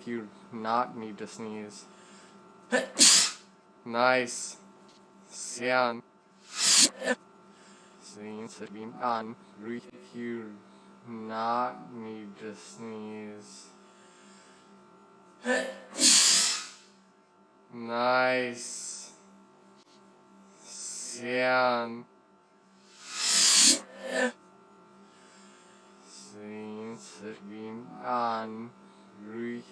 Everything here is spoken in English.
you not need to sneeze. Nice. Sian. Seems to be on. You not need to sneeze. Nice. Sian. Seems to be on.